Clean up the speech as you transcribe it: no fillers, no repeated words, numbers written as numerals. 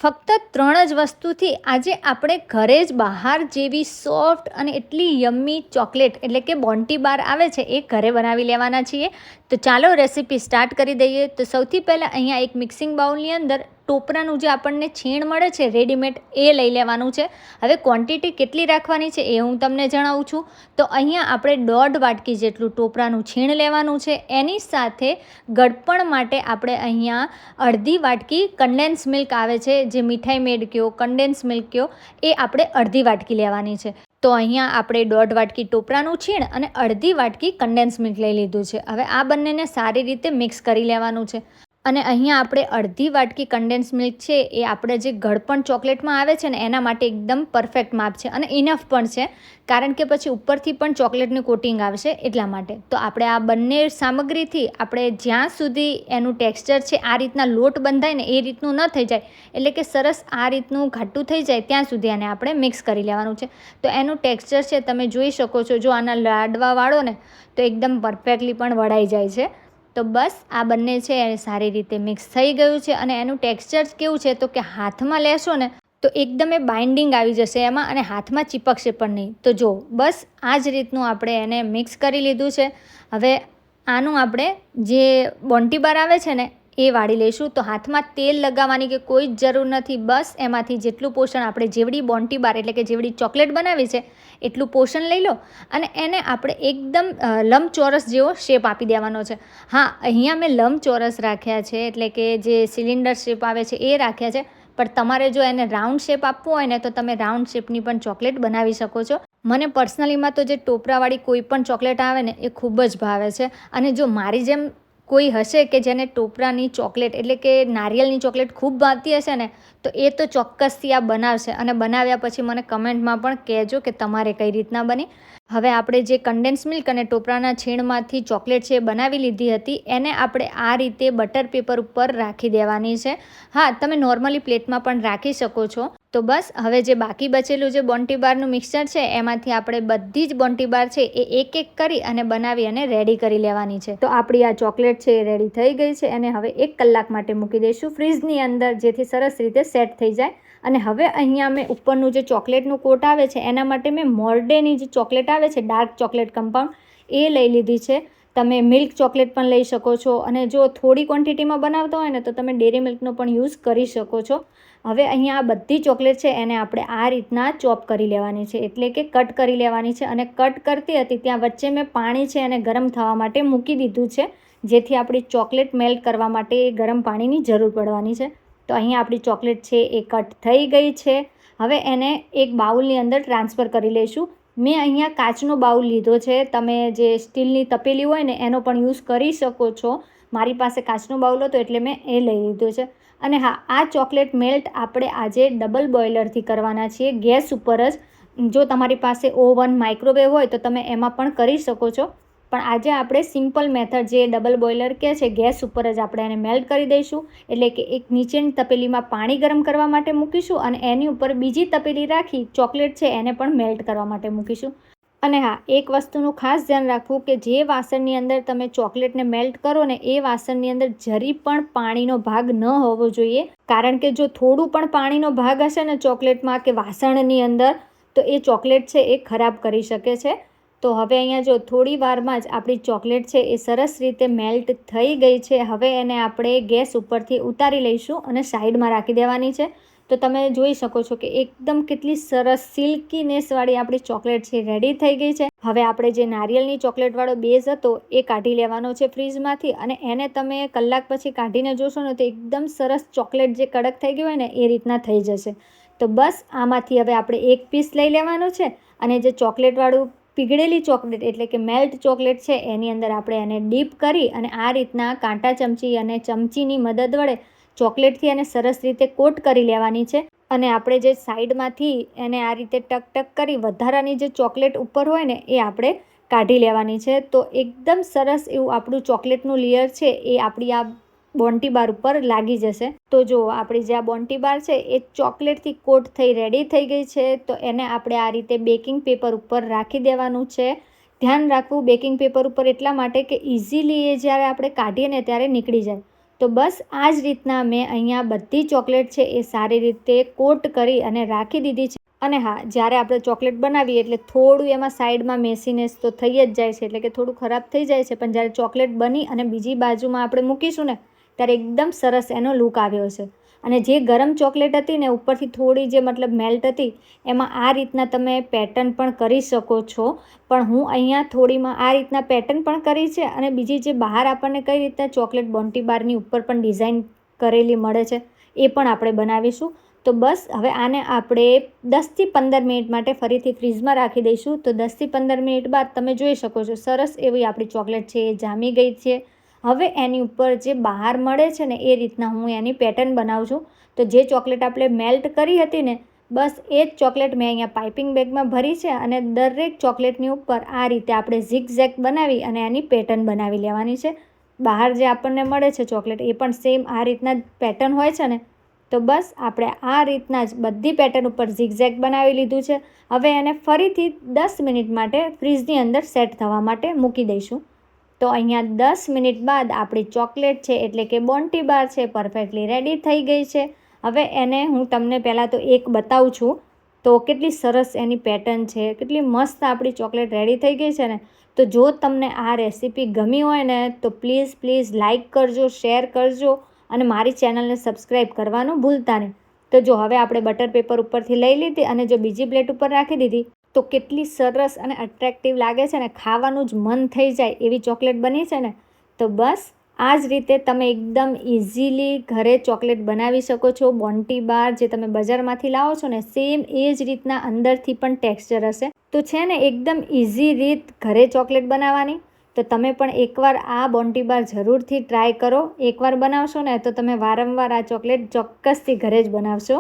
ફક્ત 3 જ વસ્તુથી આજે આપણે ઘરે જ બહાર જેવી સોફ્ટ અને એટલી યમ્મી ચોકલેટ એટલે કે બોન્ટી બાર આવે છે એ ઘરે બનાવી લેવાના છીએ. તો ચાલો રેસીપી સ્ટાર્ટ કરી દઈએ. તો સૌથી પહેલાં અહીંયા એક મિક્સિંગ બાઉલની અંદર ટોપરાનું જે આપણને છીણ મળે છે રેડીમેડ એ લઈ લેવાનું છે. હવે ક્વોન્ટિટી કેટલી રાખવાની છે એ હું તમને જણાવું છું. તો અહીંયા આપણે 1.5 વાટકી જેટલું ટોપરાનું છીણ લેવાનું છે. એની સાથે ગળપણ માટે આપણે અહીંયા અડધી વાટકી કન્ડેન્સ મિલ્ક આવે છે, જે મીઠાઈ મેડ કયો કન્ડેન્સ મિલ્ક કયો, એ આપણે અડધી વાટકી લેવાની છે. તો અહીંયા આપણે 1.5 વાટકી ટોપરાનું છીણ અને અડધી વાટકી કન્ડેન્સ મિલ્ક લઈ લીધું છે. હવે આ બંનેને સારી રીતે મિક્સ કરી લેવાનું છે. અને અહીંયા આપણે અડધી વાટકી કન્ડેન્સ મિલ્ક છે એ આપણે જે ગળપણ ચોકલેટમાં આવે છે ને એના માટે એકદમ પરફેક્ટ માપ છે અને ઇનફ પણ છે, કારણ કે પછી ઉપરથી પણ ચોકલેટની કોટિંગ આવશે એટલા માટે. તો આપણે આ બંને સામગ્રીથી આપણે જ્યાં સુધી એનું ટેક્સચર છે આ રીતના લોટ બંધાય ને એ રીતનું ન થઈ જાય, એટલે કે સરસ આ રીતનું ઘાટું થઈ જાય ત્યાં સુધી આને આપણે મિક્સ કરી લેવાનું છે. તો એનું ટેક્સચર છે તમે જોઈ શકો છો, જો આના લાડવા વાળો ને તો એકદમ પરફેક્ટલી પણ વળાઈ જાય છે. તો બસ આ બંને છે એ સારી રીતે મિક્સ થઈ ગયું છે અને એનું ટેક્સચર કેવું છે તો કે હાથમાં લેશો ને તો એકદમ એ બાઇન્ડિંગ આવી જશે એમાં અને હાથમાં ચીપકશે પણ નહીં. તો જો બસ આ જ રીતનું આપણે એને મિક્સ કરી લીધું છે. હવે આનું આપણે જે બોન્ટી બાર આવે છે ને એ વાળી લઈશું. તો હાથમાં તેલ લગાવવાની કે કોઈ જ જરૂર નથી. બસ એમાંથી જેટલું પોષણ આપણે જેવડી બોન્ટી બાર એટલે કે જેવડી ચોકલેટ બનાવી છે એટલું પોષણ લઈ લો અને એને આપણે એકદમ લંબચોરસ જેવો શેપ આપી દેવાનો છે. હા, અહીંયા મેં લંબચોરસ રાખ્યા છે, એટલે કે જે સિલિન્ડર શેપ આવે છે એ રાખ્યા છે. પણ તમારે જો એને રાઉન્ડ શેપ આપવો હોય ને તો તમે રાઉન્ડ શેપની પણ ચોકલેટ બનાવી શકો છો. મને પર્સનલીમાં તો જે ટોપરાવાળી કોઈ પણ ચોકલેટ આવે ને એ ખૂબ જ ભાવે છે. અને જો મારી જેમ કોઈ હશે કે જેને ટોપરાની ચોકલેટ એટલે કે નારિયેળની ચોકલેટ ખૂબ ભાવતી હશે ને તો એ તો ચોક્કસથી આ બનાવશે અને બનાવ્યા પછી મને કમેન્ટમાં પણ કહેજો કે તમારે કઈ રીતના બની. હવે આપણે જે કન્ડેન્સ મિલ્ક અને ટોપરાના છીણમાંથી ચોકલેટ છે એ બનાવી લીધી હતી એને આપણે આ રીતે બટર પેપર ઉપર રાખી દેવાની છે. હા, તમે નોર્મલી પ્લેટમાં પણ રાખી શકો છો. તો બસ હવે જે બાકી બચેલું જે બોન્ટી બારનું મિક્સચર છે એમાંથી આપણે બધી જ બોન્ટી બાર છે એ એક એક કરી અને બનાવી અને રેડી કરી લેવાની છે. તો આપણી આ ચોકલેટ છે એ રેડી થઈ ગઈ છે અને હવે 1 કલાક માટે મૂકી દઈશું ફ્રીજની અંદર, જેથી સરસ રીતે સેટ થઈ જાય. અને હવે અહીંયા મેં ઉપરનું જે ચોકલેટનું કોટ આવે છે એના માટે મેં મોર્ડેની જે ચોકલેટ આવે છે ડાર્ક ચોકલેટ કમ્પાઉન્ડ એ લઈ લીધી છે. તમે મિલ્ક ચોકલેટ પણ લઈ શકો છો અને જો થોડી ક્વોન્ટિટીમાં બનાવતા હોય ને તો તમે ડેરી મિલ્કનો પણ યુઝ કરી શકો છો. હવે અહીંયા આ બધી ચોકલેટ છે એને આપણે આ રીતના ચોપ કરી લેવાની છે, એટલે કે કટ કરી લેવાની છે. અને કટ કરતી હતી ત્યાં વચ્ચે મેં પાણી છે એને ગરમ થવા માટે મૂકી દીધું છે, જેથી આપણી ચોકલેટ મેલ્ટ કરવા માટે એ ગરમ પાણીની જરૂર પડવાની છે. તો અહીંયા આપણી ચોકલેટ છે એ કટ થઈ ગઈ છે. હવે એને એક બાઉલની અંદર ટ્રાન્સફર કરી લઈશું. મેં અહીંયા કાચનો બાઉલ લીધો છે, તમે જે સ્ટીલની તપેલી હોય ને એનો પણ યુઝ કરી શકો છો. મારી પાસે કાચનો બાઉલ હતો એટલે મેં એ લઈ લીધો છે. અને હા, આ ચોકલેટ મેલ્ટ આપણે આજે ડબલ બોઇલરથી કરવાના છીએ, ગેસ ઉપર જ. જો તમારી પાસે ઓવન માઇક્રોવેવ હોય તો તમે એમાં પણ કરી શકો છો, પણ આજે આપણે સિમ્પલ મેથડ જે ડબલ બોઇલર કહે છે ગેસ ઉપર જ આપણે એને મેલ્ટ કરી દઈશું. એટલે કે એક નીચેની તપેલીમાં પાણી ગરમ કરવા માટે મૂકીશું અને એની ઉપર બીજી તપેલી રાખી ચોકલેટ છે એને પણ મેલ્ટ કરવા માટે મૂકીશું. અને હા, એક વસ્તુનું ખાસ ધ્યાન રાખવું કે જે વાસણની અંદર તમે ચોકલેટને મેલ્ટ કરો ને એ વાસણની અંદર જરી પણ પાણીનો ભાગ ન હોવો જોઈએ, કારણ કે જો થોડું પણ પાણીનો ભાગ હશે ને ચોકલેટમાં કે વાસણની અંદર તો એ ચોકલેટ છે એ ખરાબ કરી શકે છે. તો હવે અહીંયા જો થોડી વારમાં જ આપણી ચોકલેટ છે એ સરસ રીતે મેલ્ટ થઈ ગઈ છે. હવે એને આપણે ગેસ ઉપરથી ઉતારી લઈશું અને સાઈડમાં રાખી દેવાની છે. તો તમે જોઈ શકો છો કે એકદમ કેટલી સરસ સિલ્કીનેસવાળી આપણી ચોકલેટ છે રેડી થઈ ગઈ છે. હવે આપણે જે નારિયેળની ચોકલેટવાળો બેઝ હતો એ કાઢી લેવાનો છે ફ્રીજમાંથી અને એને તમે કલાક પછી કાઢીને જોશો ને તો એકદમ સરસ ચોકલેટ જે કડક થઈ ગઈ હોય ને એ રીતના થઈ જશે. તો બસ આમાંથી હવે આપણે એક પીસ લઈ લેવાનો છે અને જે ચોકલેટવાળું પીગળેલી ચોકલેટ એટલે કે મેલ્ટ ચોકલેટ છે એની અંદર આપણે એને ડીપ કરી અને આ રીતના કાંટા ચમચી અને ચમચીની મદદ વડે ચોકલેટથી એને સરસ રીતે કોટ કરી લેવાની છે. અને આપણે જે સાઈડમાંથી એને આ રીતે ટક ટક કરી વધારાની જે ચોકલેટ ઉપર હોય ને એ આપણે કાઢી લેવાની છે. તો એકદમ સરસ એવું આપણું ચોકલેટનું લેયર છે એ આપણી આ બોન્ટી બાર ઉપર લાગી જશે. તો જો આપણી જે આ બોન્ટી બાર છે એ ચોકલેટથી કોટ થઈ રેડી થઈ ગઈ છે. તો એને આપણે આ રીતે બેકિંગ પેપર ઉપર રાખી દેવાનું છે. ધ્યાન રાખવું બેકિંગ પેપર ઉપર એટલા માટે કે ઇઝીલી એ જ્યારે આપણે કાઢીએ ને ત્યારે નીકળી જાય. તો બસ આ જ રીતના મેં અહીંયા બધી ચોકલેટ છે એ સારી રીતે કોટ કરી અને રાખી દીધી છે. અને હા, જ્યારે આપણે ચોકલેટ બનાવીએ એટલે થોડું એમાં સાઈડમાં મેસીનેસ તો થઈ જ જાય છે, એટલે કે થોડું ખરાબ થઈ જાય છે, પણ જ્યારે ચોકલેટ બની અને બીજી બાજુમાં આપણે મૂકીશું ને ત્યારે એકદમ સરસ એનો લુક આવ્યો છે. અને જે ગરમ ચોકલેટ હતી ને ઉપરથી થોડી જે મતલબ મેલ્ટ હતી એમાં આ રીતના તમે પેટર્ન પણ કરી શકો છો. પણ હું અહીંયા થોડીમાં આ રીતના પેટર્ન પણ કરી છે અને બીજી જે બહાર આપણને કઈ રીતના ચોકલેટ બોન્ટી બારની ઉપર પણ ડિઝાઇન કરેલી મળે છે એ પણ આપણે બનાવીશું. તો બસ હવે આને આપણે 10થી 15 મિનિટ માટે ફરીથી ફ્રીઝમાં રાખી દઈશું. તો 10થી 15 મિનિટ બાદ તમે જોઈ શકો છો સરસ એવી આપણી ચોકલેટ છે એ જામી ગઈ છે. હવે એની ઉપર જે બહાર મળે છે ને એ રીતના હું એની પેટર્ન બનાવું છું. તો જે ચોકલેટ આપણે મેલ્ટ કરી હતી ને બસ એ જ ચોકલેટ મેં અહીંયા પાઇપિંગ બેગમાં ભરી છે અને દરેક ચોકલેટની ઉપર આ રીતે આપણે ઝિગઝેગ બનાવી અને એની પેટર્ન બનાવી લેવાની છે. બહાર જે આપણને મળે છે ચોકલેટ એ પણ સેમ આ રીતના પેટર્ન હોય છે ને. તો બસ આપણે આ રીતના જ બધી પેટર્ન ઉપર ઝિગઝેગ બનાવી લીધું છે. હવે એને ફરીથી 10 મિનિટ માટે ફ્રીઝની અંદર સેટ થવા માટે મૂકી દઈશું. તો અહીંયા 10 મિનિટ બાદ આપણી ચોકલેટ છે એટલે કે બોન્ટી બાર છે પરફેક્ટલી રેડી થઈ ગઈ છે. હવે એને હું તમને પહેલાં તો એક બતાવું છું. તો કેટલી સરસ એની પેટર્ન છે, કેટલી મસ્ત આપણી ચોકલેટ રેડી થઈ ગઈ છે ને. તો જો તમને આ રેસીપી ગમી હોય ને તો પ્લીઝ લાઇક કરજો, શેર કરજો અને મારી ચેનલને સબસ્ક્રાઈબ કરવાનું ભૂલતા નહીં. તો જો હવે આપણે બટર પેપર ઉપરથી લઈ લીધી અને જો બીજી પ્લેટ ઉપર રાખી દીધી તો કેટલી સરસ અને અટ્રેક્ટિવ લાગે છે ને, ખાવાનું જ મન થઈ જાય એવી ચોકલેટ બની છે ને. તો બસ આ જ રીતે તમે એકદમ ઇઝીલી ઘરે ચોકલેટ બનાવી શકો છો. બોન્ટી બાર જે તમે બજારમાંથી લાવો છો ને સેમ એ જ રીતના અંદરથી પણ ટેક્સચર હશે. તો છે ને એકદમ ઇઝી રીત ઘરે ચોકલેટ બનાવવાની. તો તમે પણ એકવાર આ બોન્ટી બાર જરૂરથી ટ્રાય કરો. એકવાર બનાવશો ને તો તમે વારંવાર આ ચોકલેટ ચોક્કસથી ઘરે જ બનાવશો.